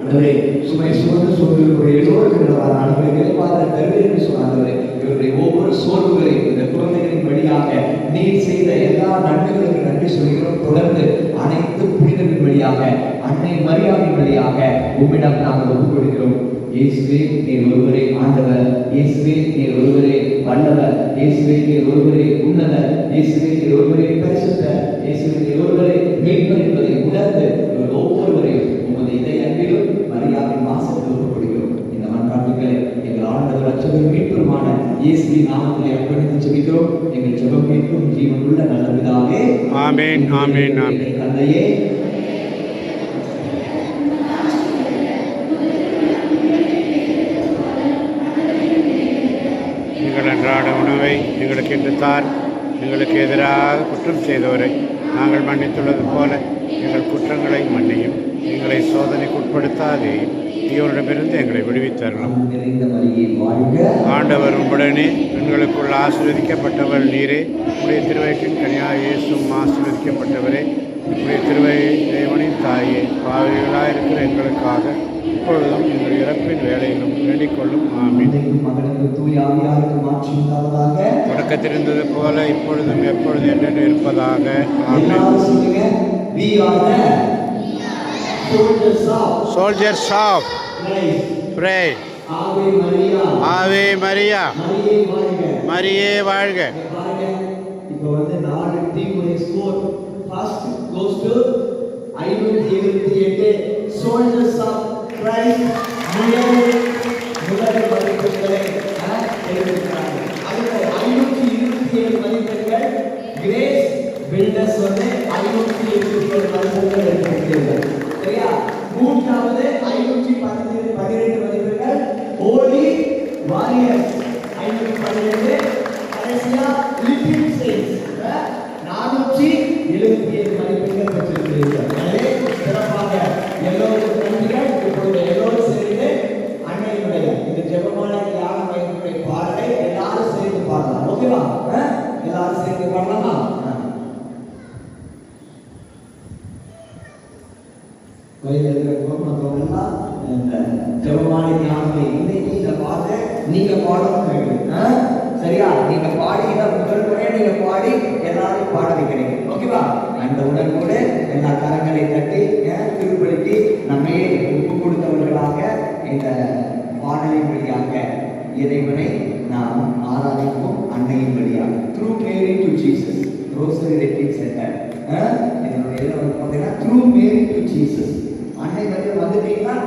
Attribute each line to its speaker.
Speaker 1: ஆண்டவரே, சுமை சுமந்து சோர்ந்திருக்கிற எல்லோருக்கும் ஆண்டவரே இறைவாத தருவேன் என்று சொன்ன ஆண்டவரே, இவருடைய ஒவ்வொரு சோர்வுகளையும் இந்த குழந்தைகளின் வழியாக நீர் செய்த எல்லா நன்மைகளுக்கு நன்றி சொல்கிறோம். தொடர்ந்து அனைத்து புனிதர்களின் வழியாக அன்னை மரியாதையின் வழியாக உம்மிடம் நாங்கள் ஒப்புக் கொடுக்கிறோம். இயேசுவே நீர் ஒருவரே ஆண்டவர், இயேசுவே நீர் ஒருவரே வல்லவர், இயேசுவே நீர் ஒருவரே உன்னதர், இயேசுவே நீர் ஒருவரே பரிசுத்தர், இயேசுவே நீர் ஒருவரே மீட்பர் என்பதை உணர்ந்து ஒவ்வொருவரையும் உமது இதய அன்பிலும் மரியாதை மாசத்தில் ஒப்புக் கொடுக்கிறோம். இந்த மன்றாட்டுகளை எங்கள் ஆண்டவர் ரட்சகர் மீட்பருமான இயேசுவின் நாமத்திலே அர்ப்பணித்து ஜெபிக்கிறோம். எங்கள் ஜெபம் கேட்கும் ஜீவனுள்ள நல்ல பிதாவே,
Speaker 2: ஆமென் ஆமென் ஆமென்.
Speaker 1: தந்தையே,
Speaker 2: எங்கள் அன்றாட உணவை எங்களுக்கு இன்று தார். எங்களுக்கு எதிராக குற்றம் செய்தவரை நாங்கள் மன்னித்துள்ளது போல எங்கள் குற்றங்களை மன்னியும். எங்களை சோதனைக்கு உட்படுத்தாதே, தீயோரிடமிருந்து எங்களை விடுவித்தரலாம். ஆண்டவர் உம்முடனே, பெண்களுக்குள் ஆசீர்வதிக்கப்பட்டவர் நீரே. உடைய திருவயிற்றின் கனியாய் இயேசுவும் ஆசீர்வதிக்கப்பட்டவரே. உடைய திருவயை தேவனின் தாயே, பாவிகளாக இருக்கிற எங்களுக்காக இப்பொழுதும் எங்கள் இறப்பின் வேலையிலும் வேண்டிக் கொள்ளும். ஆமென். தொடக்கத்திலிருந்தது போல இப்பொழுதும் எப்பொழுதும் என்றென்று இருப்பதாக. Soldiers of praise. ஆவே மரியா, மரியே வாழ்க.
Speaker 1: இப்போ வந்து 4 டீமுடைய score first goes to 578 soldiers of Christ முதல் மதிப்பெண்களை எடுத்திருக்கிறாங்க. அடுத்து 527 மதிப்பெண்கள் கிரேஸ் பில்டர்ஸ் வந்து 587 மதிப்பெண்கள் எடுத்திருக்கிறார்கள். சரியா? மூன்றாவது 512 மதிப்பெண்கள் ஹோலி வாரியர்ஸ் 512. கடைசியா லிட்டில் சேன்ஸ் 477 மதிப்பெண்கள் பெற்றிருக்கிறீர்கள். எனவே சிறப்பாக எல்லோருக்கும் நன்றிகள். இப்பொழுது எல்லோரும் சேர்ந்து அன்னையினுடைய இந்த ஜெபமாலை ஞான வைப்புடைய பாடலை எல்லாரும் சேர்ந்து பாடலாம். ஓகேவா? எல்லாரும் சேர்ந்து பாடலாமா? ஜெபமாலை ஞானத்தை இன்னைக்கு இந்த பாட்டை நீங்க பாடணும். சரியா? நீங்க பாடினா முதல் முறையா நீங்க பாடி எல்லாரும் பாட வைக்கிறீங்க. ஓகேவா? அந்த உடன் கூட எல்லா கரங்களை தட்டி திருப்பலிக்கு நம்மையே ஒப்பு கொடுத்தவர்களாக இந்த பாடலின் வழியாக இறைவனை நாம் ஆராதிப்போம். அன்னையின் வழியாக through Mary to Jesus rosary red ink centre. இதனுடைய பார்த்தீங்கன்னா த்ரூ மேரி டு ஜீசஸ் அன்னை வந்து வந்துட்டீங்கன்னா